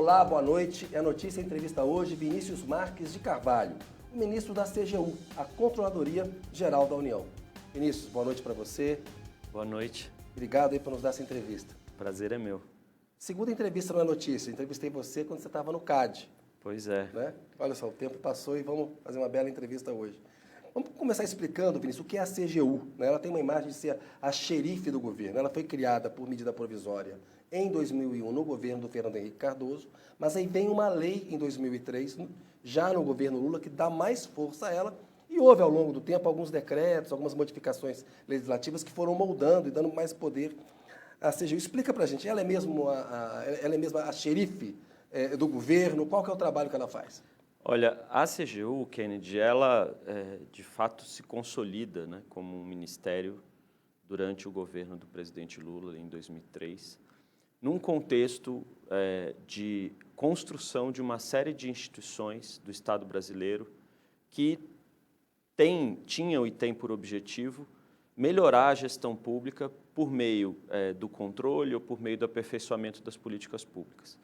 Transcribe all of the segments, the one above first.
Olá, boa noite. É a notícia entrevista hoje Vinícius Marques de Carvalho, o ministro da CGU, a Controladoria Geral da União. Vinícius, boa noite para você. Boa noite. Obrigado aí por nos dar essa entrevista. Prazer é meu. Segunda entrevista não é notícia. Entrevistei você quando você estava no CAD. Pois é. Né? Olha só, o tempo passou e vamos fazer uma bela entrevista hoje. Vamos começar explicando, Vinícius, o que é a CGU. Né? Ela tem uma imagem de ser a xerife do governo. Ela foi criada por medida provisória em 2001 no governo do Fernando Henrique Cardoso, mas aí vem uma lei em 2003, já no governo Lula, que dá mais força a ela. E houve, ao longo do tempo, alguns decretos, algumas modificações legislativas que foram moldando e dando mais poder à CGU. Explica para a gente, ela é mesmo a xerife do governo? Qual que é o trabalho que ela faz? Olha, a CGU, Kennedy, ela de fato se consolida, né, como um ministério durante o governo do presidente Lula, em 2003, num contexto de construção de uma série de instituições do Estado brasileiro que tinham e têm por objetivo melhorar a gestão pública por meio do controle ou por meio do aperfeiçoamento das políticas públicas.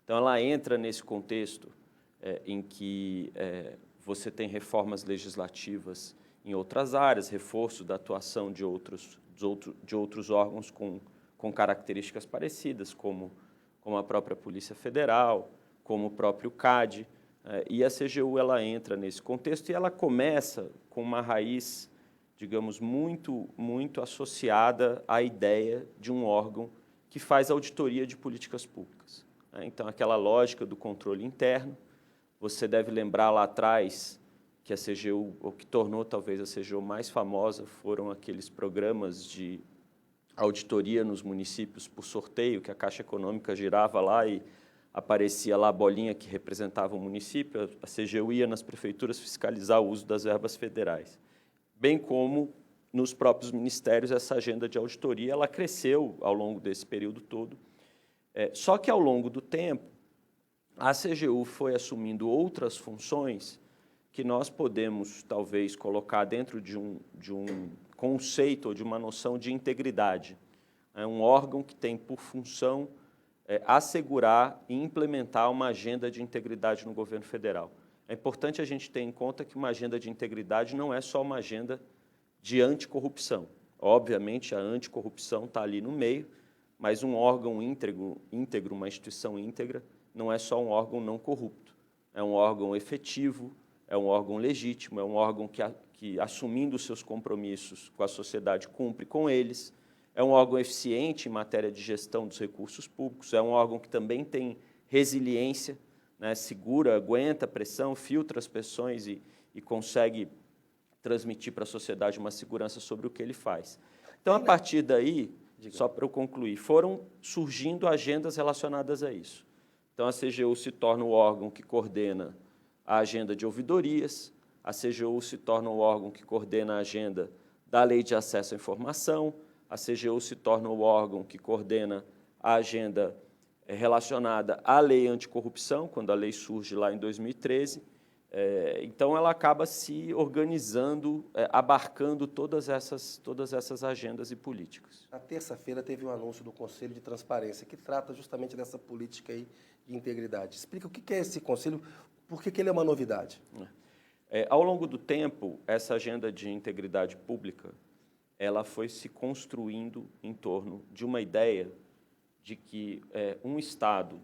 Então, ela entra nesse contexto em que você tem reformas legislativas em outras áreas, reforço da atuação de outros órgãos com características parecidas, como a própria Polícia Federal, como o próprio CAD, e a CGU ela entra nesse contexto e ela começa com uma raiz, digamos, muito associada à ideia de um órgão que faz auditoria de políticas públicas. Então, aquela lógica do controle interno, você deve lembrar lá atrás que a CGU, o que tornou talvez a CGU mais famosa, foram aqueles programas de auditoria nos municípios por sorteio, que a Caixa Econômica girava lá e aparecia lá a bolinha que representava o município, a CGU ia nas prefeituras fiscalizar o uso das verbas federais. Bem como nos próprios ministérios, essa agenda de auditoria ela cresceu ao longo desse período todo. Só que, ao longo do tempo, a CGU foi assumindo outras funções que nós podemos, talvez, colocar dentro de um conceito ou de uma noção de integridade. É um órgão que tem por função assegurar e implementar uma agenda de integridade no governo federal. É importante a gente ter em conta que uma agenda de integridade não é só uma agenda de anticorrupção. Obviamente, a anticorrupção está ali no meio, mas um órgão íntegro, uma instituição íntegra, não é só um órgão não corrupto. É um órgão efetivo, é um órgão legítimo, é um órgão que assumindo os seus compromissos com a sociedade, cumpre com eles, é um órgão eficiente em matéria de gestão dos recursos públicos, é um órgão que também tem resiliência, né, segura, aguenta a pressão, filtra as pressões e consegue transmitir para a sociedade uma segurança sobre o que ele faz. Então, a partir daí, só para eu concluir, foram surgindo agendas relacionadas a isso. Então, a CGU se torna o órgão que coordena a agenda de ouvidorias, a CGU se torna o órgão que coordena a agenda da Lei de Acesso à Informação, a CGU se torna o órgão que coordena a agenda relacionada à Lei Anticorrupção, quando a lei surge lá em 2013. Então, ela acaba se organizando, abarcando todas essas agendas e políticas. Na terça-feira teve um anúncio do Conselho de Transparência, que trata justamente dessa política aí de integridade. Explica o que é esse conselho, por que ele é uma novidade? Ao longo do tempo, essa agenda de integridade pública, ela foi se construindo em torno de uma ideia de que um Estado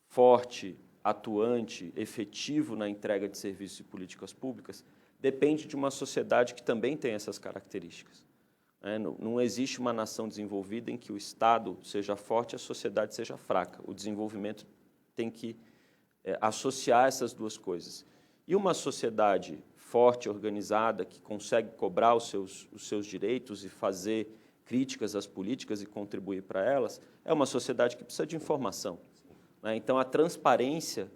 forte, atuante, efetivo na entrega de serviços e políticas públicas, depende de uma sociedade que também tem essas características. Não existe uma nação desenvolvida em que o Estado seja forte e a sociedade seja fraca. O desenvolvimento tem que associar essas duas coisas. E uma sociedade forte, organizada, que consegue cobrar os seus direitos e fazer críticas às políticas e contribuir para elas, é uma sociedade que precisa de informação. Então, a transparência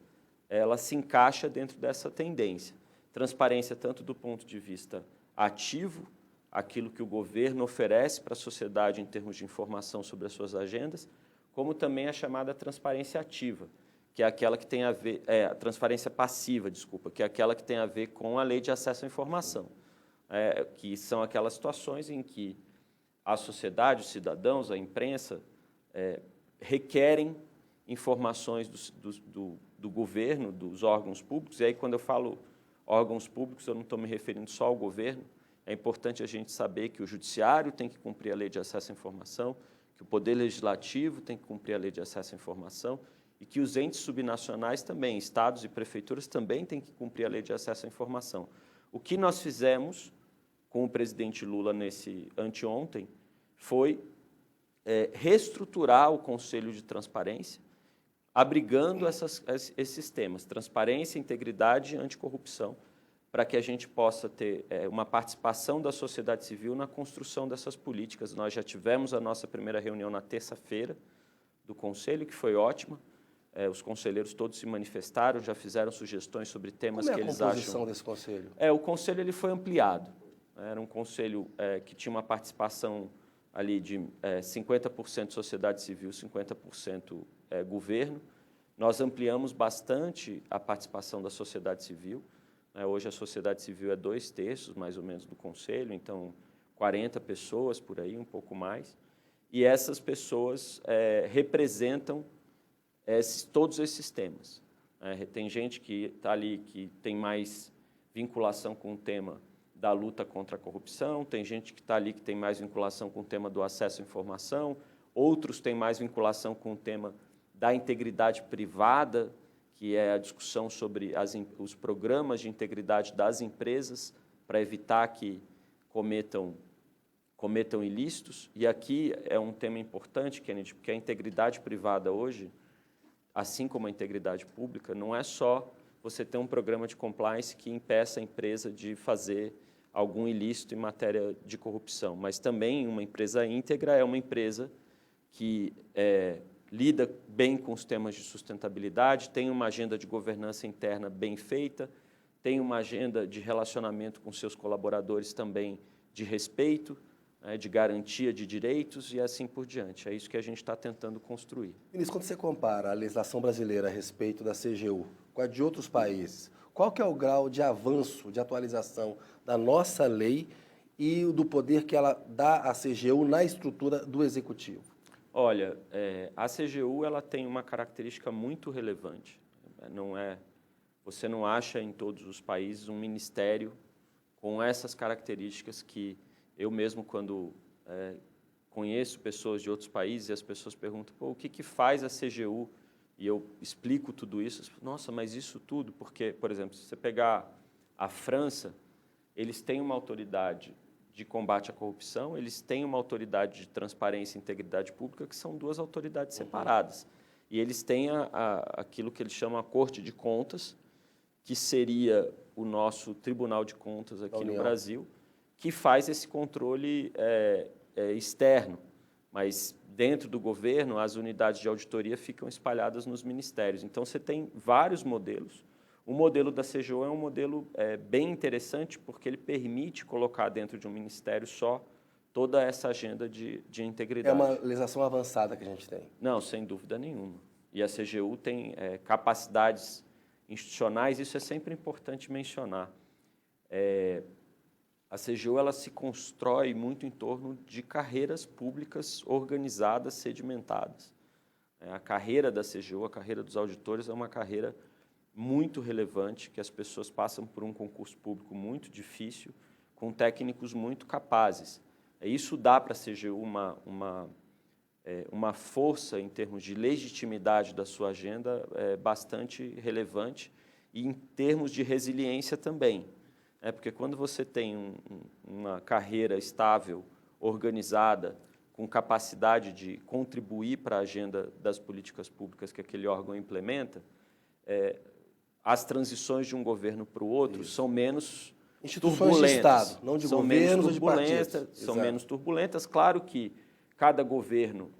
ela se encaixa dentro dessa tendência. Transparência tanto do ponto de vista ativo, aquilo que o governo oferece para a sociedade em termos de informação sobre as suas agendas, como também a chamada transparência ativa, que é aquela que tem a ver, a transparência passiva, desculpa, que é aquela que tem a ver com a Lei de Acesso à Informação, que são aquelas situações em que a sociedade, os cidadãos, a imprensa, requerem informações do governo, dos órgãos públicos. E aí, quando eu falo órgãos públicos, eu não estou me referindo só ao governo. É importante a gente saber que o Judiciário tem que cumprir a Lei de Acesso à Informação, que o Poder Legislativo tem que cumprir a Lei de Acesso à Informação e que os entes subnacionais também, estados e prefeituras, também têm que cumprir a Lei de Acesso à Informação. O que nós fizemos com o presidente Lula anteontem foi reestruturar o Conselho de Transparência, abrigando esses temas, transparência, integridade e anticorrupção, para que a gente possa ter uma participação da sociedade civil na construção dessas políticas. Nós já tivemos a nossa primeira reunião na terça-feira do Conselho, que foi ótima. Os conselheiros todos se manifestaram, já fizeram sugestões sobre temas que eles acham... Como é a composição desse Conselho? O Conselho ele foi ampliado. Era um Conselho que tinha uma participação ali de 50% sociedade civil, 50% governo. Nós ampliamos bastante a participação da sociedade civil. Hoje a sociedade civil é 2/3, mais ou menos, do Conselho, então 40 pessoas por aí, um pouco mais. E essas pessoas representam todos esses temas. Tem gente que está ali que tem mais vinculação com o tema da luta contra a corrupção, tem gente que está ali que tem mais vinculação com o tema do acesso à informação, outros têm mais vinculação com o tema da integridade privada, que é a discussão sobre os programas de integridade das empresas para evitar que cometam ilícitos. E aqui é um tema importante, Kennedy, porque a integridade privada hoje, assim como a integridade pública, não é só você ter um programa de compliance que impeça a empresa de fazer algum ilícito em matéria de corrupção, mas também uma empresa íntegra é uma empresa que lida bem com os temas de sustentabilidade, tem uma agenda de governança interna bem feita, tem uma agenda de relacionamento com seus colaboradores também de respeito, de garantia de direitos e assim por diante. É isso que a gente está tentando construir. Ministro, quando você compara a legislação brasileira a respeito da CGU com a de outros países, qual que é o grau de avanço, de atualização da nossa lei e do poder que ela dá à CGU na estrutura do Executivo? Olha, a CGU ela tem uma característica muito relevante. Você não acha em todos os países um ministério com essas características que eu mesmo, quando conheço pessoas de outros países e as pessoas perguntam, o que faz a CGU? E eu explico tudo isso. Nossa, mas isso tudo? Porque, por exemplo, se você pegar a França, eles têm uma autoridade de combate à corrupção, eles têm uma autoridade de transparência e integridade pública, que são duas autoridades separadas. E eles têm aquilo que eles chamam a Corte de Contas, que seria o nosso Tribunal de Contas aqui no Brasil, que faz esse controle externo. Mas, dentro do governo, as unidades de auditoria ficam espalhadas nos ministérios. Então, você tem vários modelos. O modelo da CGU é um modelo bem interessante, porque ele permite colocar dentro de um ministério só toda essa agenda de integridade. É uma legislação avançada que a gente tem. Não, sem dúvida nenhuma. E a CGU tem capacidades institucionais, isso é sempre importante mencionar. A CGU ela se constrói muito em torno de carreiras públicas organizadas, sedimentadas. A carreira da CGU, a carreira dos auditores, é uma carreira muito relevante, que as pessoas passam por um concurso público muito difícil, com técnicos muito capazes. Isso dá para a CGU uma força em termos de legitimidade da sua agenda bastante relevante e em termos de resiliência também. Porque quando você tem uma carreira estável, organizada, com capacidade de contribuir para a agenda das políticas públicas que aquele órgão implementa, as transições de um governo para o outro são menos turbulentas. De Estado, não de governos ou de partidos. São menos turbulentas. Claro que cada governo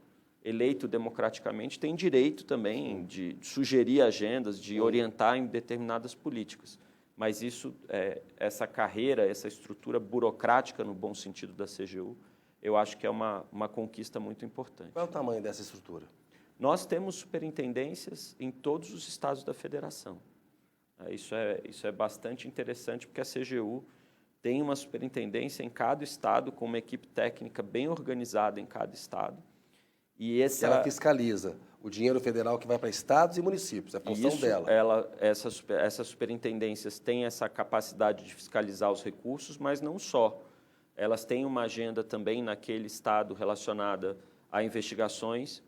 eleito democraticamente tem direito também de sugerir agendas, de orientar em determinadas políticas. Mas essa carreira, essa estrutura burocrática, no bom sentido da CGU, eu acho que é uma conquista muito importante. Qual é o tamanho dessa estrutura? Nós temos superintendências em todos os estados da federação. Isso é bastante interessante, porque a CGU tem uma superintendência em cada estado, com uma equipe técnica bem organizada em cada estado. E ela fiscaliza o dinheiro federal que vai para estados e municípios, é a função Isso, dela. essas superintendências têm essa capacidade de fiscalizar os recursos, mas não só. Elas têm uma agenda também naquele estado relacionada a investigações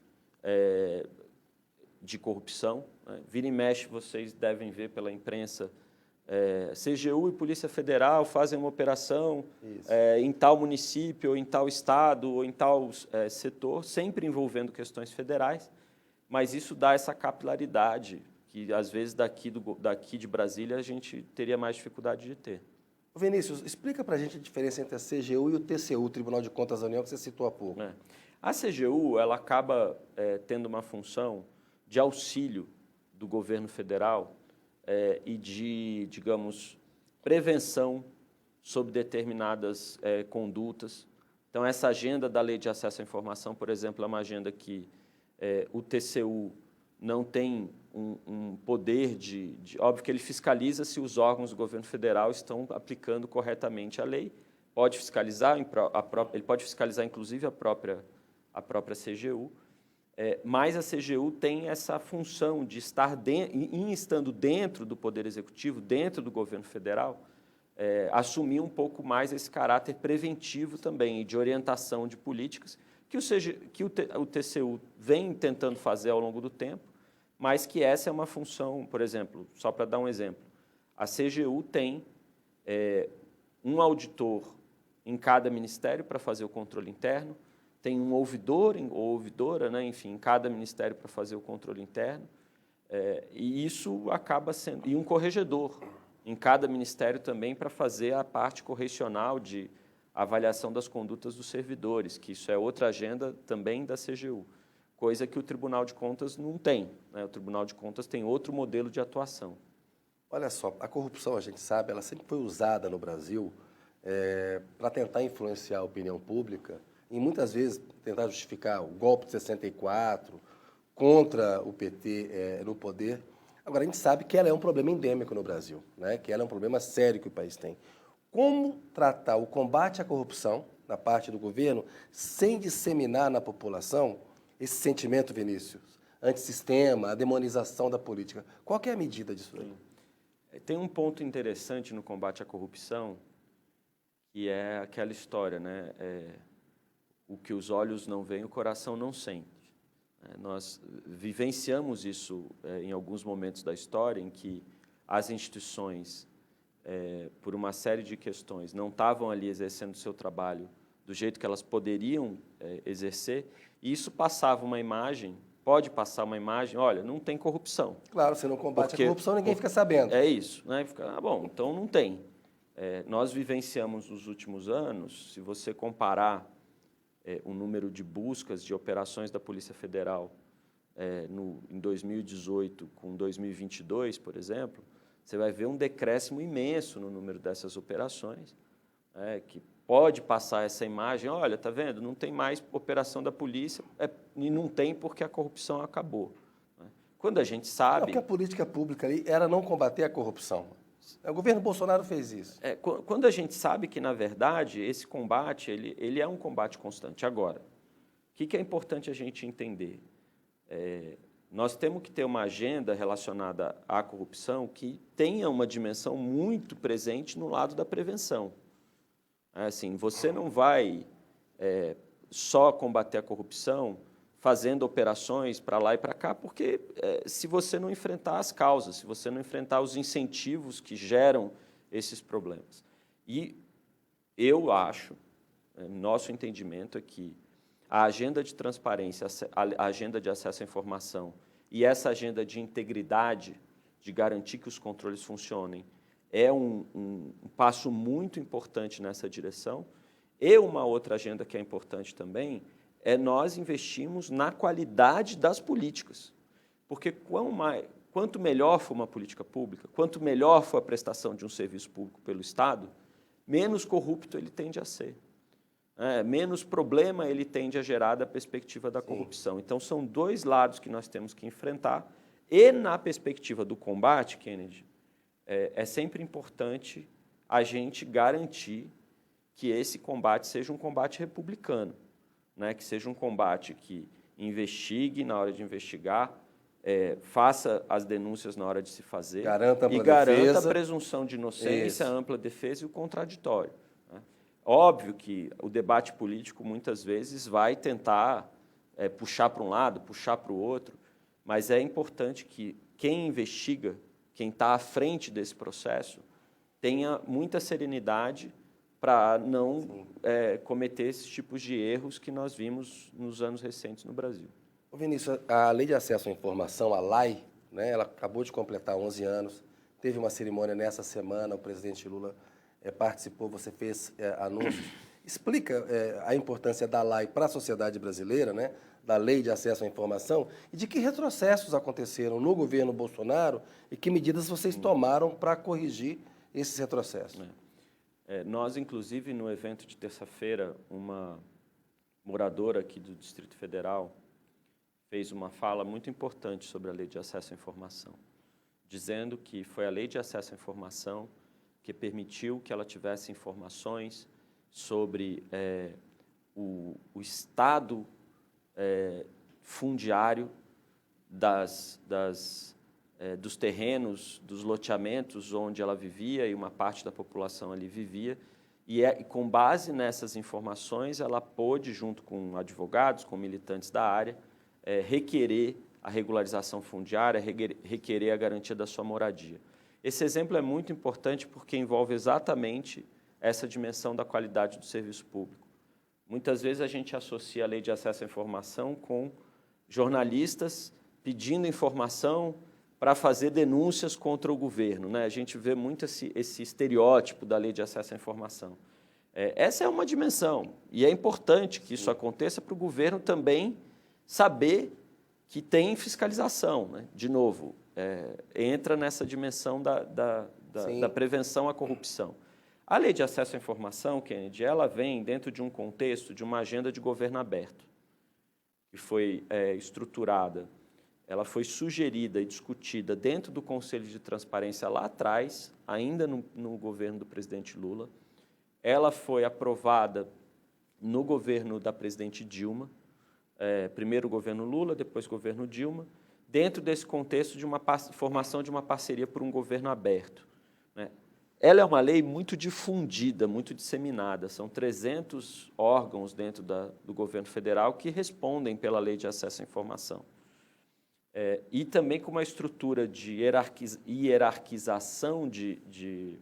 de corrupção. Né? Vira e mexe, vocês devem ver pela imprensa, CGU e Polícia Federal fazem uma operação em tal município, ou em tal estado, ou em tal setor, sempre envolvendo questões federais, mas isso dá essa capilaridade que, às vezes, daqui de Brasília, a gente teria mais dificuldade de ter. Vinícius, explica para a gente a diferença entre a CGU e o TCU, o Tribunal de Contas da União, que você citou há pouco. A CGU ela acaba tendo uma função de auxílio do governo federal e de, digamos, prevenção sobre determinadas condutas. Então, essa agenda da Lei de Acesso à Informação, por exemplo, é uma agenda que o TCU não tem um poder óbvio que ele fiscaliza se os órgãos do governo federal estão aplicando corretamente a lei, pode fiscalizar, ele pode fiscalizar, inclusive, a própria CGU, mas a CGU tem essa função de estar estando dentro do Poder Executivo, dentro do governo federal, assumir um pouco mais esse caráter preventivo também e de orientação de políticas que o TCU vem tentando fazer ao longo do tempo, mas que essa é uma função, por exemplo, só para dar um exemplo, a CGU tem um auditor em cada ministério para fazer o controle interno, tem um ouvidor ou ouvidora, né, enfim, em cada ministério para fazer o controle interno, e isso acaba sendo... E um corregedor em cada ministério também para fazer a parte correcional de avaliação das condutas dos servidores, que isso é outra agenda também da CGU, coisa que o Tribunal de Contas não tem. Né? O Tribunal de Contas tem outro modelo de atuação. Olha só, a corrupção, a gente sabe, ela sempre foi usada no Brasil para tentar influenciar a opinião pública e muitas vezes tentar justificar o golpe de 64 contra o PT no poder. Agora, a gente sabe que ela é um problema endêmico no Brasil, né? Que ela é um problema sério que o país tem. Como tratar o combate à corrupção na parte do governo sem disseminar na população esse sentimento, Vinícius, antissistema, a demonização da política? Qual que é a medida disso aí? Tem um ponto interessante no combate à corrupção, que é aquela história, né? O que os olhos não veem, o coração não sente. Nós vivenciamos isso em alguns momentos da história, em que as instituições, por uma série de questões, não estavam ali exercendo o seu trabalho do jeito que elas poderiam exercer, e isso passava uma imagem, pode passar uma imagem, olha, não tem corrupção. Claro, se não combate a corrupção, ninguém fica sabendo. É isso, né? Fica, bom, então não tem. Nós vivenciamos nos últimos anos, se você comparar o número de buscas de operações da Polícia Federal em 2018 com 2022, por exemplo, você vai ver um decréscimo imenso no número dessas operações, que pode passar essa imagem, olha, está vendo, não tem mais operação da polícia, e não tem porque a corrupção acabou. Né? Quando a gente sabe... Não, porque a política pública ali era não combater a corrupção. O governo Bolsonaro fez isso. Quando a gente sabe que, na verdade, esse combate ele é um combate constante. Agora, o que é importante a gente entender? Nós temos que ter uma agenda relacionada à corrupção que tenha uma dimensão muito presente no lado da prevenção. Assim, você não vai só combater a corrupção fazendo operações para lá e para cá, porque se você não enfrentar as causas, se você não enfrentar os incentivos que geram esses problemas. E eu acho, nosso entendimento é que a agenda de transparência, a agenda de acesso à informação e essa agenda de integridade, de garantir que os controles funcionem, é um passo muito importante nessa direção. E uma outra agenda que é importante também nós investimos na qualidade das políticas. Porque quanto melhor for uma política pública, quanto melhor for a prestação de um serviço público pelo Estado, menos corrupto ele tende a ser. Menos problema ele tende a gerar da perspectiva da corrupção. Então, são dois lados que nós temos que enfrentar. E, na perspectiva do combate, Kennedy, é sempre importante a gente garantir que esse combate seja um combate republicano. Né, que seja um combate que investigue na hora de investigar, faça as denúncias na hora de se fazer garanta a presunção de inocência, a ampla defesa e o contraditório. Né? Óbvio que o debate político, muitas vezes, vai tentar puxar para um lado, puxar para o outro, mas é importante que quem investiga, quem está à frente desse processo, tenha muita serenidade para não cometer esses tipos de erros que nós vimos nos anos recentes no Brasil. Ô Vinícius, a Lei de Acesso à Informação, a LAI, né, ela acabou de completar 11 anos, teve uma cerimônia nessa semana, o presidente Lula participou, você fez anúncios. Explica a importância da LAI para a sociedade brasileira, né, da Lei de Acesso à Informação, e de que retrocessos aconteceram no governo Bolsonaro e que medidas vocês tomaram para corrigir esses retrocessos. Nós, inclusive, no evento de terça-feira, uma moradora aqui do Distrito Federal fez uma fala muito importante sobre a Lei de Acesso à Informação, dizendo que foi a Lei de Acesso à Informação que permitiu que ela tivesse informações sobre o estado fundiário dos terrenos, dos loteamentos onde ela vivia e uma parte da população ali vivia, e com base nessas informações ela pôde, junto com advogados, com militantes da área, requerer a regularização fundiária, requerer a garantia da sua moradia. Esse exemplo é muito importante porque envolve exatamente essa dimensão da qualidade do serviço público. Muitas vezes a gente associa a Lei de Acesso à Informação com jornalistas pedindo informação para fazer denúncias contra o governo, né? A gente vê muito esse estereótipo da Lei de Acesso à Informação. Essa é uma dimensão, e é importante que isso aconteça para o governo também saber que tem fiscalização, né? De novo, entra nessa dimensão da prevenção à corrupção. A Lei de Acesso à Informação, Kennedy, ela vem dentro de um contexto de uma agenda de governo aberto, que foi estruturada, ela foi sugerida e discutida dentro do Conselho de Transparência lá atrás, ainda no governo do presidente Lula. Ela foi aprovada no governo da presidente Dilma, primeiro o governo Lula, depois o governo Dilma, dentro desse contexto de uma formação de uma parceria por um governo aberto, né? Ela é uma lei muito difundida, muito disseminada. São 300 órgãos dentro do governo federal que respondem pela Lei de Acesso à Informação. E também com uma estrutura de hierarquização de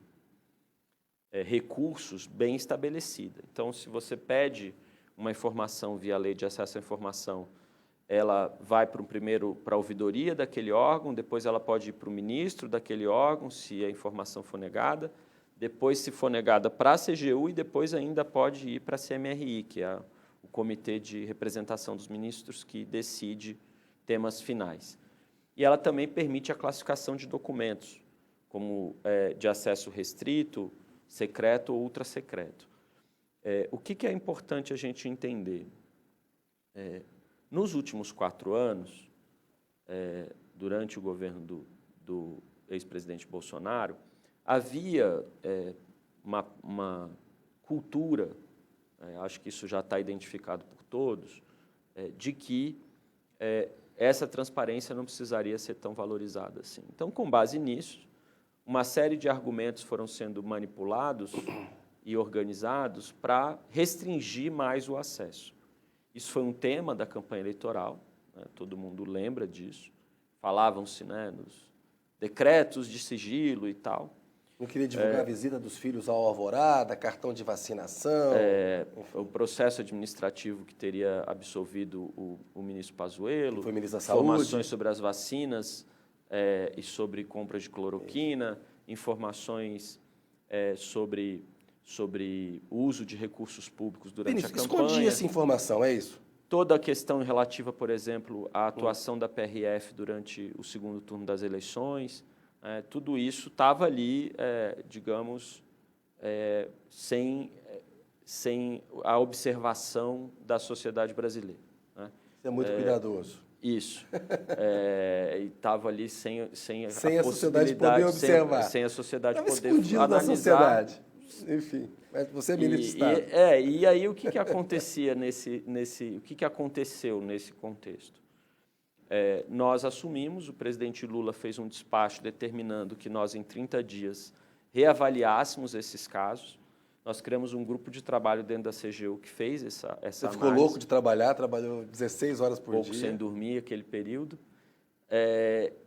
recursos bem estabelecida. Então, se você pede uma informação via Lei de Acesso à Informação, ela vai primeiro para a ouvidoria daquele órgão, depois ela pode ir para o ministro daquele órgão, se a informação for negada, depois, se for negada, para a CGU e depois ainda pode ir para a CMRI, que é o Comitê de Representação dos Ministros que decide temas finais. E ela também permite a classificação de documentos, como de acesso restrito, secreto ou ultrasecreto. O que é importante a gente entender? Nos últimos 4 anos, durante o governo do ex-presidente Bolsonaro, havia uma cultura, acho que isso já está identificado por todos, de que essa transparência não precisaria ser tão valorizada assim. Então, com base nisso, uma série de argumentos foram sendo manipulados e organizados para restringir mais o acesso. Isso foi um tema da campanha eleitoral, né? Todo mundo lembra disso. Falavam-se, né, nos decretos de sigilo e tal. Não queria divulgar a visita dos filhos ao Alvorada, cartão de vacinação. O processo administrativo que teria absolvido o ministro Pazuello, foi ministro da Saúde. Informações sobre as vacinas e sobre compras de cloroquina, informações sobre o uso de recursos públicos durante a campanha. Escondia essa informação, é isso? Toda a questão relativa, por exemplo, à atuação da PRF durante o segundo turno das eleições, tudo isso estava ali, digamos, sem a observação da sociedade brasileira. Né? Isso é muito cuidadoso. Isso. E estava ali sem a sociedade poder observar. Sem a sociedade poder escondido da sociedade. Enfim, mas você é ministro de Estado. E aí o que acontecia o que aconteceu nesse contexto? Nós assumimos, o presidente Lula fez um despacho determinando que nós, em 30 dias, reavaliássemos esses casos. Nós criamos um grupo de trabalho dentro da CGU que fez essa Você análise. ficou louco de trabalhar, trabalhou 16 horas por pouco dia. sem dormir aquele período.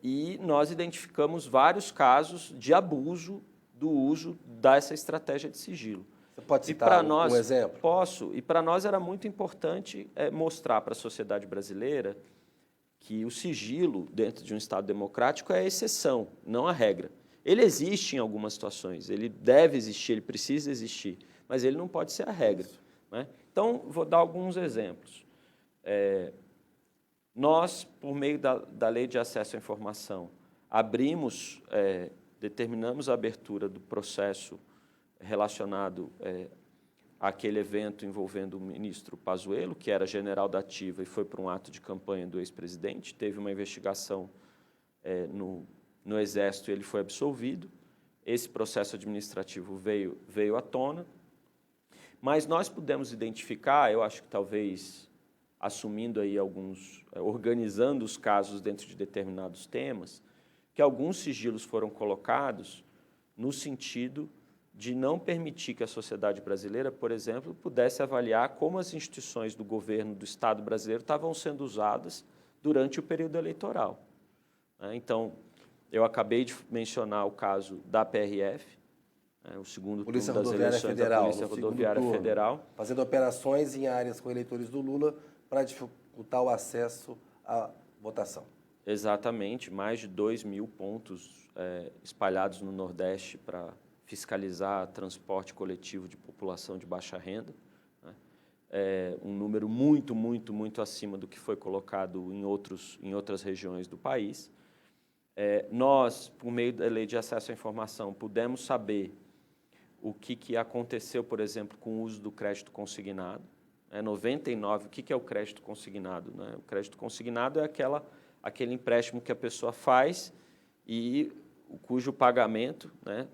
E nós identificamos vários casos de abuso do uso dessa estratégia de sigilo. Você pode citar um exemplo? Posso. E para nós era muito importante mostrar para a sociedade brasileira que o sigilo, dentro de um Estado democrático, é a exceção, não a regra. Ele existe em algumas situações, ele deve existir, ele precisa existir, mas ele não pode ser a regra. Né? Então, vou dar alguns exemplos. Nós, por meio da Lei de Acesso à Informação, determinamos a abertura do processo relacionado àquele evento envolvendo o ministro Pazuello, que era general da ativa e foi para um ato de campanha do ex-presidente. Teve uma investigação no Exército e ele foi absolvido. Esse processo administrativo veio à tona. Mas nós pudemos identificar, eu acho que talvez assumindo aí organizando os casos dentro de determinados temas, que alguns sigilos foram colocados no sentido de não permitir que a sociedade brasileira, por exemplo, pudesse avaliar como as instituições do governo do Estado brasileiro estavam sendo usadas durante o período eleitoral. Então, eu acabei de mencionar o caso da PRF, o segundo turno das eleições da Polícia Rodoviária Federal. Fazendo operações em áreas com eleitores do Lula para dificultar o acesso à votação. Exatamente, mais de 2.000 pontos espalhados no Nordeste para fiscalizar transporte coletivo de população de baixa renda. Um número muito, muito, muito acima do que foi colocado em outras regiões do país. Nós, por meio da Lei de Acesso à Informação, pudemos saber o que aconteceu, por exemplo, com o uso do crédito consignado. 99, o que é o crédito consignado? Né? O crédito consignado é aquele empréstimo que a pessoa faz e cujo pagamento, né,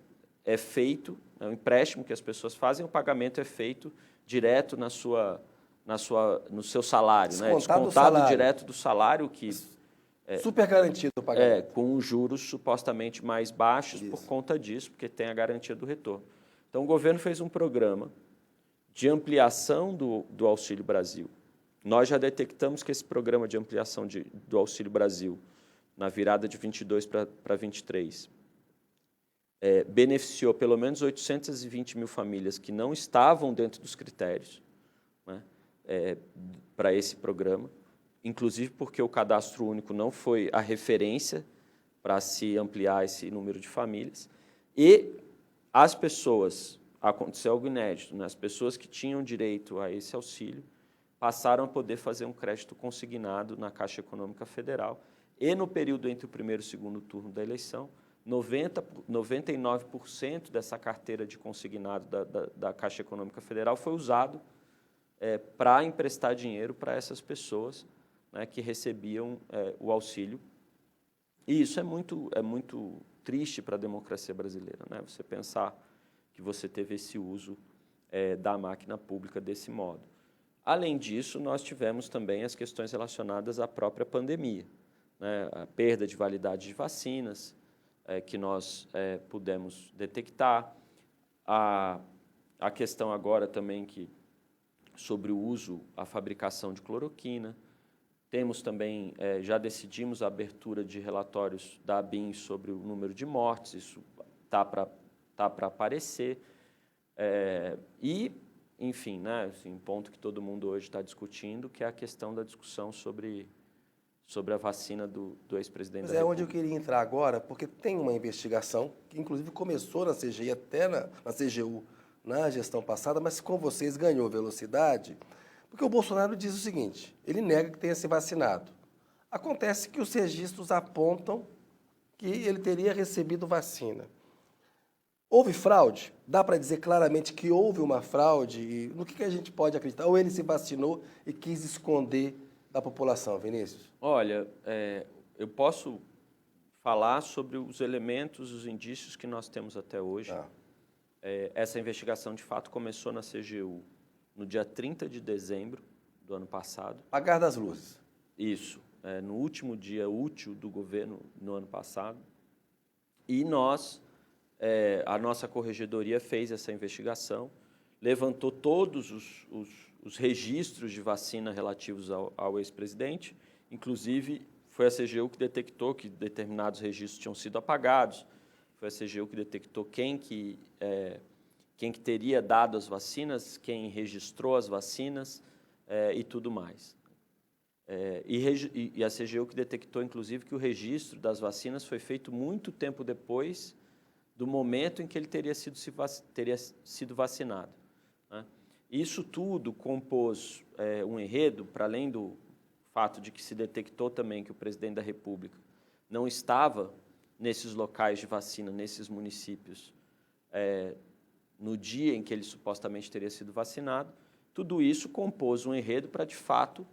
é feito, é um empréstimo que as pessoas fazem, o pagamento é feito direto no seu salário, descontado direto do salário, que super garantido o pagamento. Com juros supostamente mais baixos por conta disso, porque tem a garantia do retorno. Então, o governo fez um programa de ampliação do Auxílio Brasil. Nós já detectamos que esse programa de ampliação do Auxílio Brasil, na virada de 22 para 23, beneficiou pelo menos 820 mil famílias que não estavam dentro dos critérios, né, para esse programa, inclusive porque o cadastro único não foi a referência para se ampliar esse número de famílias. E as pessoas, aconteceu algo inédito, né, as pessoas que tinham direito a esse auxílio passaram a poder fazer um crédito consignado na Caixa Econômica Federal. E no período entre o primeiro e o segundo turno da eleição, 99% dessa carteira de consignado da Caixa Econômica Federal foi usado para emprestar dinheiro para essas pessoas, né, que recebiam o auxílio. E isso é muito triste para a democracia brasileira, né? Você pensar que você teve esse uso da máquina pública desse modo. Além disso, nós tivemos também as questões relacionadas à própria pandemia, né? A perda de validade de vacinas, que nós pudemos detectar, a questão agora também sobre o uso, a fabricação de cloroquina. Temos também, já decidimos a abertura de relatórios da ABIN sobre o número de mortes, isso está para aparecer. Enfim, né, assim, um ponto que todo mundo hoje está discutindo, que é a questão da discussão sobre a vacina do ex-presidente da República. Onde eu queria entrar agora, porque tem uma investigação, que inclusive começou na CGI, até na CGU, na gestão passada, mas com vocês ganhou velocidade, porque o Bolsonaro diz o seguinte, ele nega que tenha se vacinado. Acontece que os registros apontam que ele teria recebido vacina. Houve fraude? Dá para dizer claramente que houve uma fraude? E no que a gente pode acreditar? Ou ele se vacinou e quis esconder da população, Vinícius? Olha, eu posso falar sobre os elementos, os indícios que nós temos até hoje. essa investigação, de fato, começou na CGU no dia 30 de dezembro do ano passado. Apagar das luzes. Isso, no último dia útil do governo no ano passado. E nós, a nossa corregedoria fez essa investigação, levantou todos os registros de vacina relativos ao ex-presidente, inclusive foi a CGU que detectou que determinados registros tinham sido apagados, foi a CGU que detectou quem que teria dado as vacinas, quem registrou as vacinas e tudo mais. E a CGU que detectou, inclusive, que o registro das vacinas foi feito muito tempo depois do momento em que ele teria sido vacinado, né? Isso tudo compôs um enredo, para além do fato de que se detectou também que o presidente da República não estava nesses locais de vacina, nesses municípios, no dia em que ele supostamente teria sido vacinado. Tudo isso compôs um enredo para, de fato,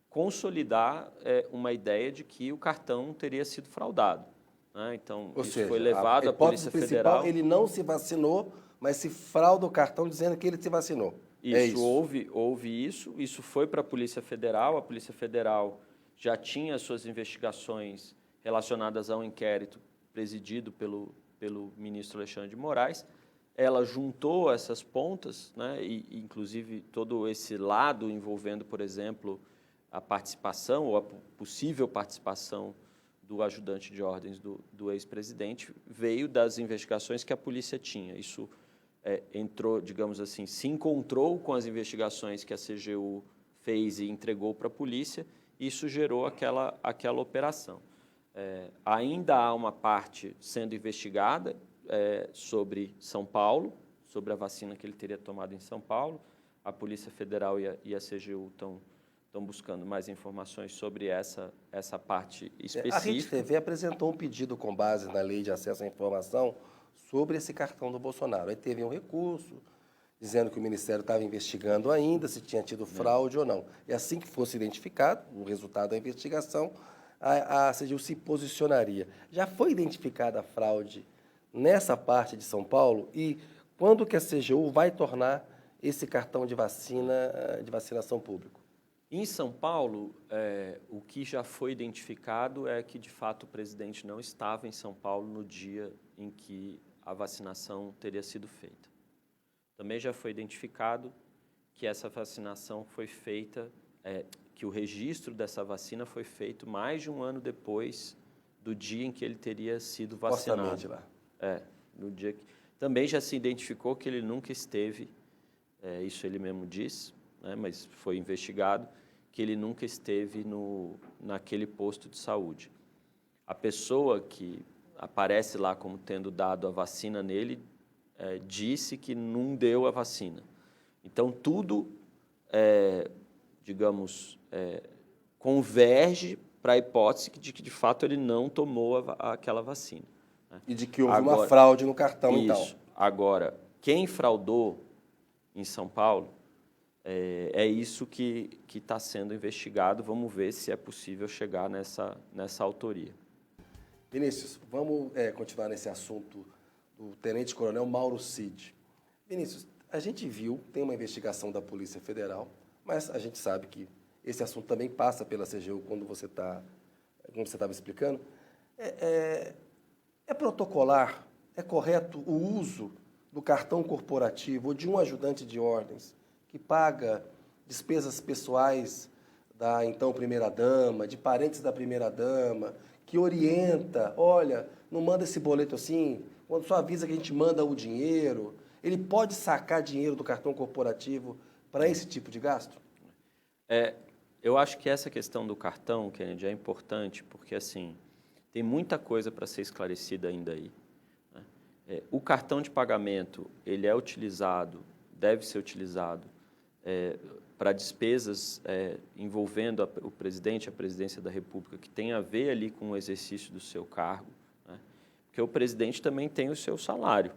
consolidar uma ideia de que o cartão teria sido fraudado, né? Então, Ou isso seja, foi levado à Polícia Federal. Ele não se vacinou, mas se frauda o cartão dizendo que ele se vacinou. Isso, houve isso. Isso foi para a Polícia Federal. A Polícia Federal já tinha suas investigações relacionadas ao inquérito presidido pelo ministro Alexandre de Moraes. Ela juntou essas pontas, né, e inclusive todo esse lado envolvendo, por exemplo, a participação ou a possível participação do ajudante de ordens do ex-presidente, veio das investigações que a polícia tinha. Isso entrou, digamos assim, se encontrou com as investigações que a CGU fez e entregou para a polícia, e isso gerou aquela operação. Ainda há uma parte sendo investigada sobre São Paulo, sobre a vacina que ele teria tomado em São Paulo. A Polícia Federal e a CGU estão buscando mais informações sobre essa parte específica. A Rede TV apresentou um pedido com base na Lei de Acesso à Informação sobre esse cartão do Bolsonaro. Aí teve um recurso dizendo que o Ministério estava investigando ainda se tinha tido fraude ou não. E assim que fosse identificado o resultado da investigação, a CGU se posicionaria. Já foi identificada a fraude nessa parte de São Paulo? E quando que a CGU vai tornar esse cartão de vacinação público? Em São Paulo, o que já foi identificado é que, de fato, o presidente não estava em São Paulo no dia em que a vacinação teria sido feita. Também já foi identificado que essa vacinação foi feita, que o registro dessa vacina foi feito mais de um ano depois do dia em que ele teria sido vacinado. Postamente lá. No dia que... Também já se identificou que ele nunca esteve, isso ele mesmo diz, né, mas foi investigado, que ele nunca esteve naquele posto de saúde. A pessoa que aparece lá como tendo dado a vacina nele, disse que não deu a vacina. Então, tudo, digamos, converge para a hipótese de que, de fato, ele não tomou aquela vacina, né? E de que houve uma fraude no cartão, isso. então. Agora, quem fraudou em São Paulo, é isso que está sendo investigado. Vamos ver se é possível chegar nessa autoria. Vinícius, vamos continuar nesse assunto do tenente-coronel Mauro Cid. Vinícius, a gente viu, tem uma investigação da Polícia Federal, mas a gente sabe que esse assunto também passa pela CGU, como você estava explicando. É protocolar, é correto o uso do cartão corporativo ou de um ajudante de ordens que paga despesas pessoais da então primeira-dama, de parentes da primeira-dama, que orienta, olha, não manda esse boleto assim, quando só avisa que a gente manda o dinheiro, ele pode sacar dinheiro do cartão corporativo para esse tipo de gasto? Eu acho que essa questão do cartão, Kennedy, é importante, porque assim, tem muita coisa para ser esclarecida ainda aí, né? O cartão de pagamento, ele é utilizado, deve ser utilizado para despesas envolvendo o presidente, a presidência da República, que tem a ver ali com o exercício do seu cargo, né? Porque o presidente também tem o seu salário,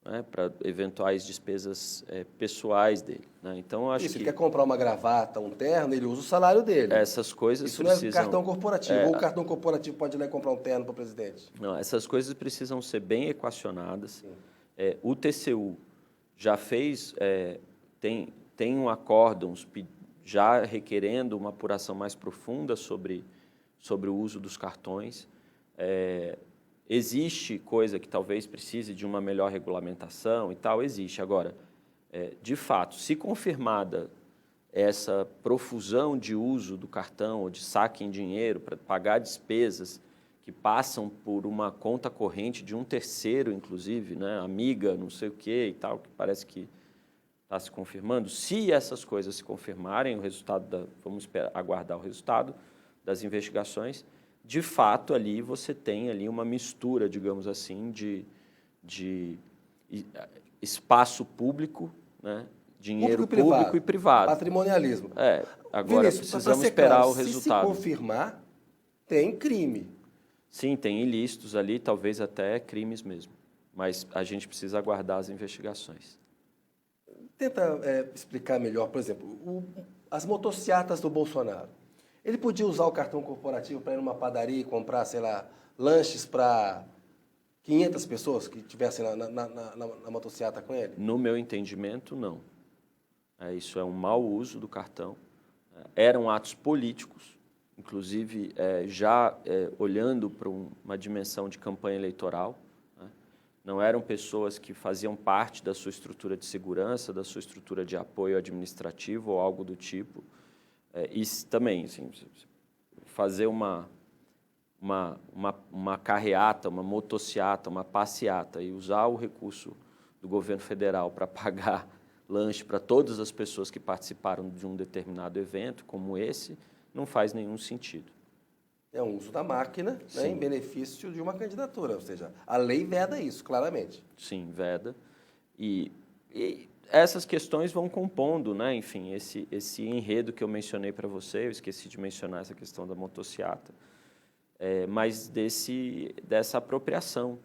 né, para eventuais despesas pessoais dele, né? Então, eu acho que... Ele quer comprar uma gravata, um terno, ele usa o salário dele. Essas coisas Isso precisam... não é cartão corporativo, ou o cartão corporativo pode ir lá e comprar um terno para o presidente? Não, essas coisas precisam ser bem equacionadas. O TCU já fez, tem um acórdão já requerendo uma apuração mais profunda sobre o uso dos cartões. Existe coisa que talvez precise de uma melhor regulamentação e tal, existe. Agora, de fato, se confirmada essa profusão de uso do cartão ou de saque em dinheiro para pagar despesas que passam por uma conta corrente de um terceiro, inclusive, né, amiga, não sei o quê e tal, que parece que está se confirmando. Se essas coisas se confirmarem, o resultado vamos aguardar o resultado das investigações, de fato, ali você tem ali uma mistura, digamos assim, de espaço público, né, dinheiro público e privado. Patrimonialismo. Agora Vinícius, precisamos esperar o Se resultado. confirmar, tem crime. Sim, tem ilícitos ali, talvez até crimes mesmo. Mas a gente precisa aguardar as investigações. Tenta explicar melhor, por exemplo, as motociatas do Bolsonaro. Ele podia usar o cartão corporativo para ir numa padaria e comprar, sei lá, lanches para 500 pessoas que estivessem na motociata com ele? No meu entendimento, não. Isso é um mau uso do cartão. Eram atos políticos, inclusive já olhando para uma dimensão de campanha eleitoral. Né? Não eram pessoas que faziam parte da sua estrutura de segurança, da sua estrutura de apoio administrativo ou algo do tipo. E também, assim, fazer uma carreata, uma motociata, uma passeata e usar o recurso do governo federal para pagar lanche para todas as pessoas que participaram de um determinado evento, como esse, não faz nenhum sentido. É um uso da máquina, né, em benefício de uma candidatura, ou seja, a lei veda isso, claramente. Sim, veda. E essas questões vão compondo, né, enfim, esse enredo que eu mencionei para você, eu esqueci de mencionar essa questão da motociata, mas dessa apropriação,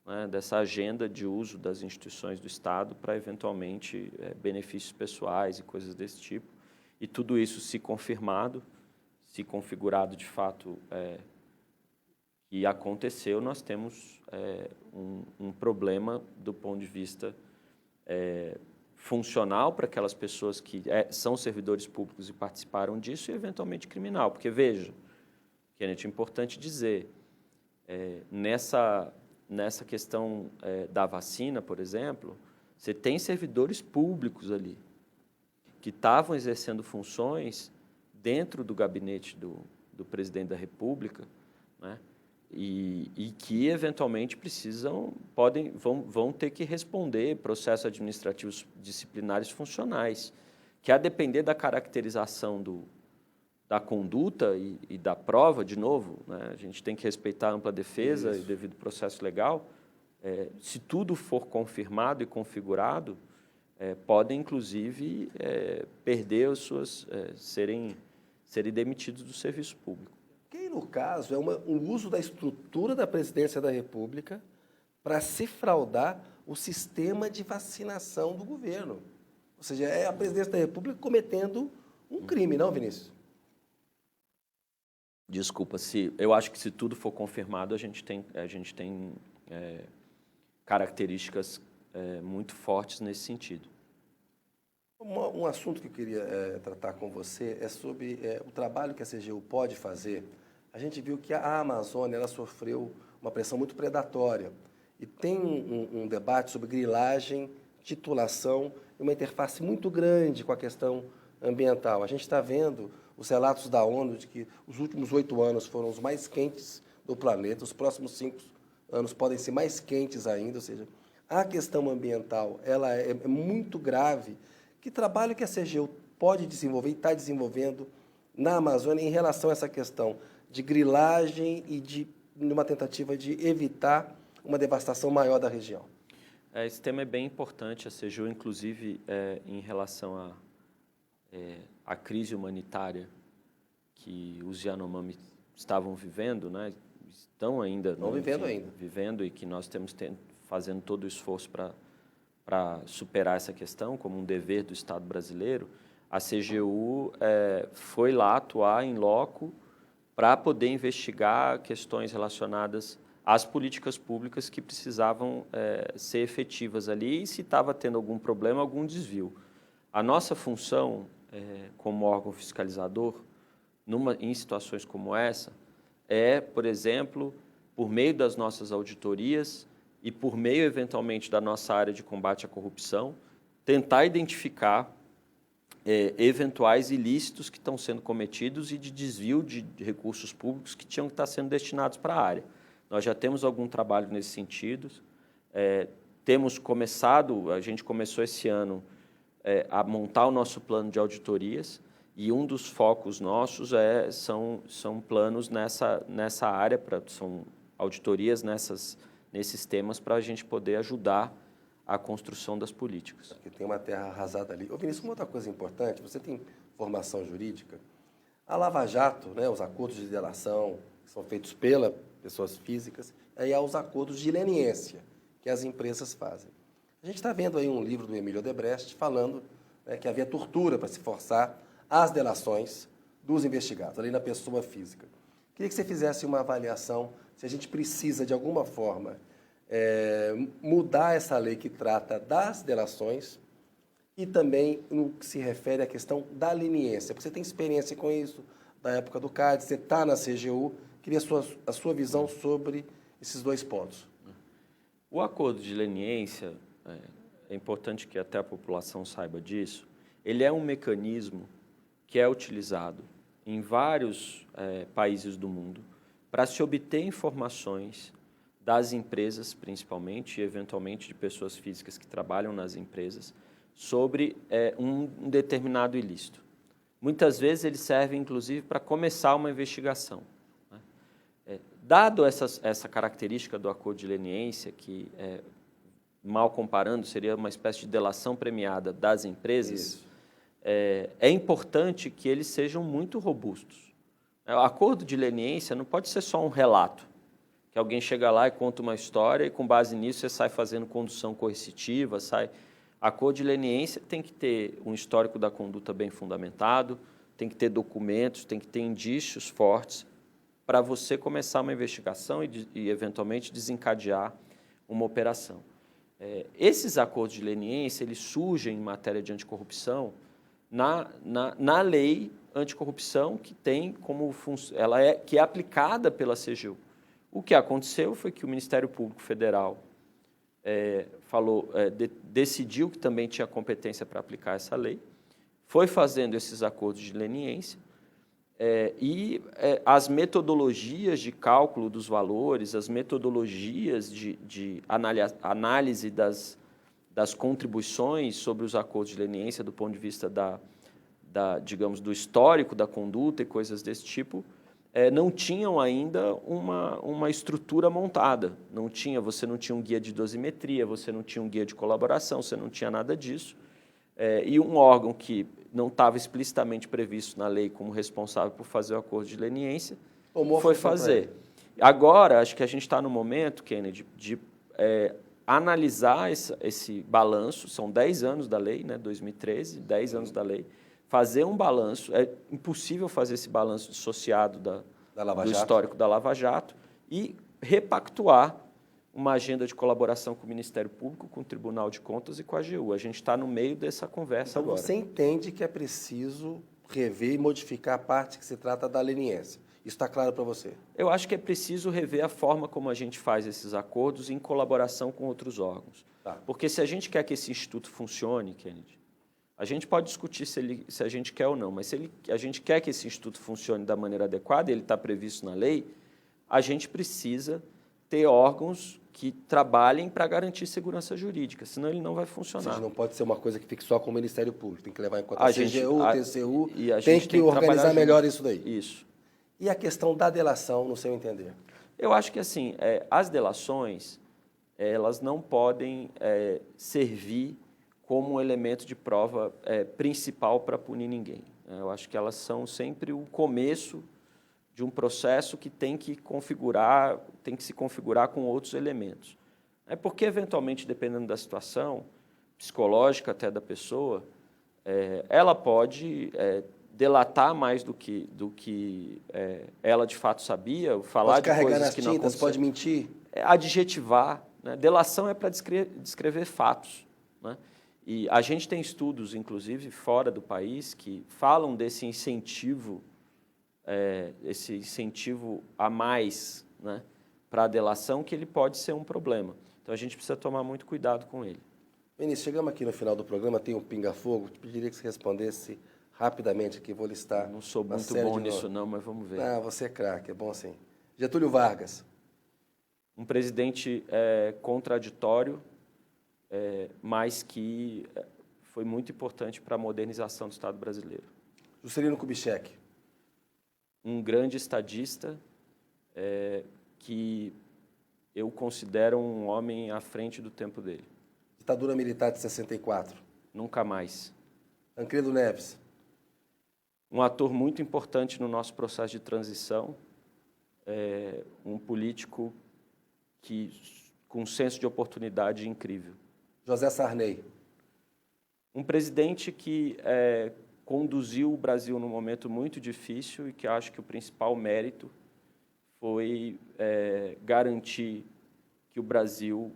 né, dessa agenda de uso das instituições do Estado para, eventualmente, benefícios pessoais e coisas desse tipo. E tudo isso, se confirmado, se configurado de fato que aconteceu, nós temos um problema do ponto de vista funcional para aquelas pessoas que são servidores públicos e participaram disso e, eventualmente, criminal. Porque, veja, Kenneth, é importante dizer, nessa questão da vacina, por exemplo, você tem servidores públicos ali que estavam exercendo funções dentro do gabinete do presidente da República, né, e que, eventualmente, vão ter que responder processos administrativos disciplinares funcionais, que, a depender da caracterização da conduta e da prova, de novo, né, a gente tem que respeitar a ampla defesa e devido processo legal, se tudo for confirmado e configurado, podem, inclusive, perder as suas, serem demitidos do serviço público. Que, no caso, é um uso da estrutura da presidência da República para se fraudar o sistema de vacinação do governo. Ou seja, é a presidência da República cometendo um crime, não, Vinícius? Desculpa, eu acho que se tudo for confirmado, a gente tem características muito fortes nesse sentido. Um assunto que eu queria tratar com você é sobre o trabalho que a CGU pode fazer. A gente viu que a Amazônia ela sofreu uma pressão muito predatória e tem um debate sobre grilagem, titulação e uma interface muito grande com a questão ambiental. A gente está vendo os relatos da ONU de que os últimos 8 anos foram os mais quentes do planeta, os próximos 5 anos podem ser mais quentes ainda, ou seja, a questão ambiental ela é muito grave. Que trabalho que a CGU pode desenvolver e está desenvolvendo na Amazônia em relação a essa questão de grilagem e de uma tentativa de evitar uma devastação maior da região? Esse tema é bem importante. A CGU, inclusive, em relação à crise humanitária que os Yanomami estavam vivendo, né, estão ainda vivendo e que nós temos fazendo todo o esforço para superar essa questão como um dever do Estado brasileiro. A CGU foi lá atuar em loco para poder investigar questões relacionadas as políticas públicas que precisavam ser efetivas ali e se estava tendo algum problema, algum desvio. A nossa função como órgão fiscalizador, em situações como essa, por exemplo, por meio das nossas auditorias e por meio, eventualmente, da nossa área de combate à corrupção, tentar identificar eventuais ilícitos que estão sendo cometidos e de desvio de recursos públicos que tinham que estar sendo destinados para a área. Nós já temos algum trabalho nesse sentido. Temos começado, a gente começou esse ano a montar o nosso plano de auditorias e um dos focos nossos são planos nessa área, são auditorias nesses temas para a gente poder ajudar a construção das políticas. Porque tem uma terra arrasada ali. Ô, Vinícius, uma outra coisa importante, você tem formação jurídica, a Lava Jato, né, os acordos de delação que são feitos pelas pessoas físicas, aí há os acordos de leniência que as empresas fazem. A gente está vendo aí um livro do Emílio Odebrecht falando, né, que havia tortura para se forçar as delações dos investigados, ali na pessoa física. Queria que você fizesse uma avaliação se a gente precisa, de alguma forma, mudar essa lei que trata das delações e também no que se refere à questão da leniência. Porque você tem experiência com isso, da época do CAD, você está na CGU. Queria a sua visão sobre esses dois pontos. O acordo de leniência, é importante que até a população saiba disso, ele é um mecanismo que é utilizado em vários países do mundo para se obter informações das empresas, principalmente, e eventualmente de pessoas físicas que trabalham nas empresas, sobre um determinado ilícito. Muitas vezes ele serve, inclusive, para começar uma investigação. Dado essa característica do acordo de leniência, que, mal comparando, seria uma espécie de delação premiada das empresas, é importante que eles sejam muito robustos. O acordo de leniência não pode ser só um relato, que alguém chega lá e conta uma história e, com base nisso, você sai fazendo condução coercitiva, Acordo de leniência tem que ter um histórico da conduta bem fundamentado, tem que ter documentos, tem que ter indícios fortes para você começar uma investigação e eventualmente, desencadear uma operação. Esses acordos de leniência, eles surgem em matéria de anticorrupção na lei anticorrupção que tem como que é aplicada pela CGU. O que aconteceu foi que o Ministério Público Federal decidiu que também tinha competência para aplicar essa lei, foi fazendo esses acordos de leniência as metodologias de cálculo dos valores, as metodologias de análise das contribuições sobre os acordos de leniência do ponto de vista digamos, do histórico da conduta e coisas desse tipo, não tinham ainda uma estrutura montada. Você não tinha um guia de dosimetria, você não tinha um guia de colaboração, você não tinha nada disso. E um órgão que não estava explicitamente previsto na lei como responsável por fazer o acordo de leniência foi fazer. Agora, acho que a gente está no momento, Kennedy, de analisar esse balanço, são 10 anos da lei, né, 2013, 10 anos da lei, fazer um balanço, é impossível fazer esse balanço dissociado do histórico da Lava Jato e repactuar uma agenda de colaboração com o Ministério Público, com o Tribunal de Contas e com a AGU. A gente está no meio dessa conversa agora. Então, você entende que é preciso rever e modificar a parte que se trata da leniência. Isso está claro para você? Eu acho que é preciso rever a forma como a gente faz esses acordos em colaboração com outros órgãos. Tá. Porque se a gente quer que esse instituto funcione, Kennedy, a gente pode discutir se a gente quer ou não, mas se a gente quer que esse instituto funcione da maneira adequada, ele está previsto na lei, a gente precisa ter órgãos que trabalhem para garantir segurança jurídica, senão ele não vai funcionar. Ou seja, não pode ser uma coisa que fique só com o Ministério Público, tem que levar em conta a CGU, TCU, tem que organizar melhor isso daí. Isso. E a questão da delação, no seu entender? Eu acho que assim, as delações, elas não podem servir como um elemento de prova principal para punir ninguém. Eu acho que elas são sempre o começo de um processo que tem que se configurar com outros elementos. Porque, eventualmente, dependendo da situação psicológica até da pessoa, ela pode delatar mais do que ela de fato sabia, falar Pode de coisas carregar nas que não tintas, aconteceram. pode mentir. Adjetivar, né? Delação é para descrever fatos, né? E a gente tem estudos, inclusive, fora do país, que falam desse incentivo a mais, né, para a delação, que ele pode ser um problema. Então, a gente precisa tomar muito cuidado com ele. Vinícius, chegamos aqui no final do programa, tem um pinga-fogo, te pediria que você respondesse rapidamente aqui, vou listar. Não sou uma muito série bom de nisso nomes. não, mas vamos ver. Ah, você é craque, é bom assim. Getúlio Vargas. Um presidente contraditório, mas que foi muito importante para a modernização do Estado brasileiro. Juscelino Kubitschek. Um grande estadista que eu considero um homem à frente do tempo dele. Ditadura Militar de 64. Nunca mais. Tancredo Neves. Um ator muito importante no nosso processo de transição, um político com um senso de oportunidade incrível. José Sarney. Um presidente que conduziu o Brasil num momento muito difícil e que acho que o principal mérito foi garantir que o Brasil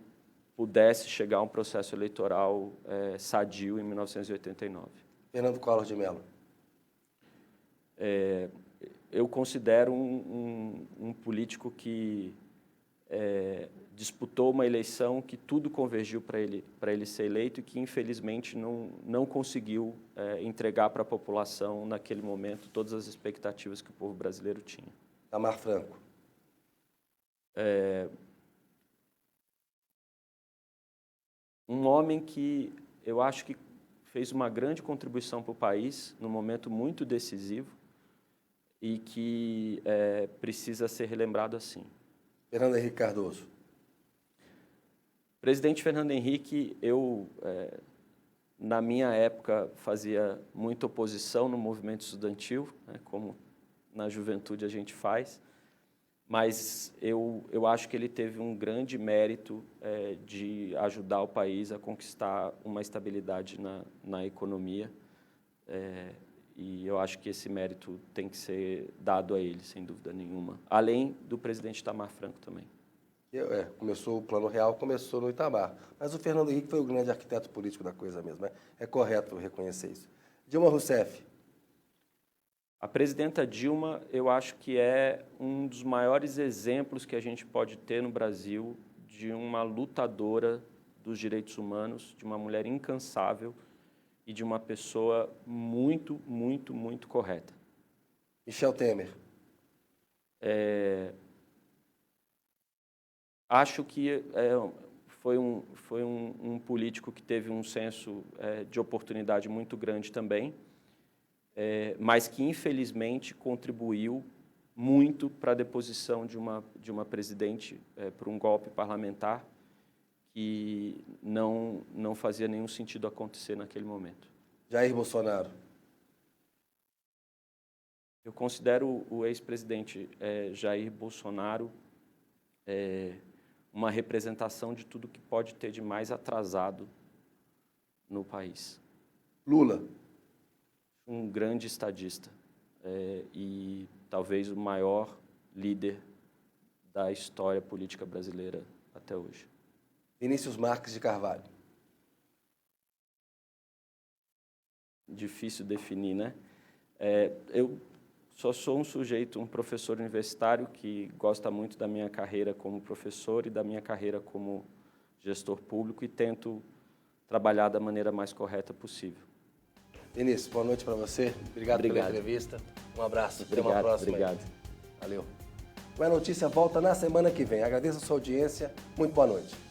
pudesse chegar a um processo eleitoral sadio em 1989. Fernando Collor de Mello. Eu considero um político que disputou uma eleição que tudo convergiu para ele ser eleito e que, infelizmente, não conseguiu entregar para a população, naquele momento, todas as expectativas que o povo brasileiro tinha. Itamar Franco. Um homem que eu acho que fez uma grande contribuição para o país, num momento muito decisivo, e que precisa ser relembrado assim. Fernando Henrique Cardoso. Presidente Fernando Henrique, na minha época, fazia muita oposição no movimento estudantil, né, como na juventude a gente faz, mas eu acho que ele teve um grande mérito de ajudar o país a conquistar uma estabilidade na economia, e eu acho que esse mérito tem que ser dado a ele, sem dúvida nenhuma, além do presidente Itamar Franco também. Começou o Plano Real, começou no Itamar. Mas o Fernando Henrique foi o grande arquiteto político da coisa mesmo. É correto reconhecer isso. Dilma Rousseff. A presidenta Dilma, eu acho que é um dos maiores exemplos que a gente pode ter no Brasil de uma lutadora dos direitos humanos, de uma mulher incansável e de uma pessoa muito, muito, muito correta. Michel Temer. Acho que foi um político que teve um senso de oportunidade muito grande também, mas que, infelizmente, contribuiu muito para a deposição de uma presidente por um golpe parlamentar que não fazia nenhum sentido acontecer naquele momento. Jair Bolsonaro. Eu considero o ex-presidente Jair Bolsonaro uma representação de tudo que pode ter de mais atrasado no país. Lula. Um grande estadista e talvez o maior líder da história política brasileira até hoje. Vinícius Marques de Carvalho. Difícil definir, né? Eu só sou um professor universitário que gosta muito da minha carreira como professor e da minha carreira como gestor público e tento trabalhar da maneira mais correta possível. Vinícius, boa noite para você. Obrigado pela entrevista. Um abraço. Até uma próxima. Obrigado. Valeu. O É Notícia volta na semana que vem. Agradeço a sua audiência. Muito boa noite.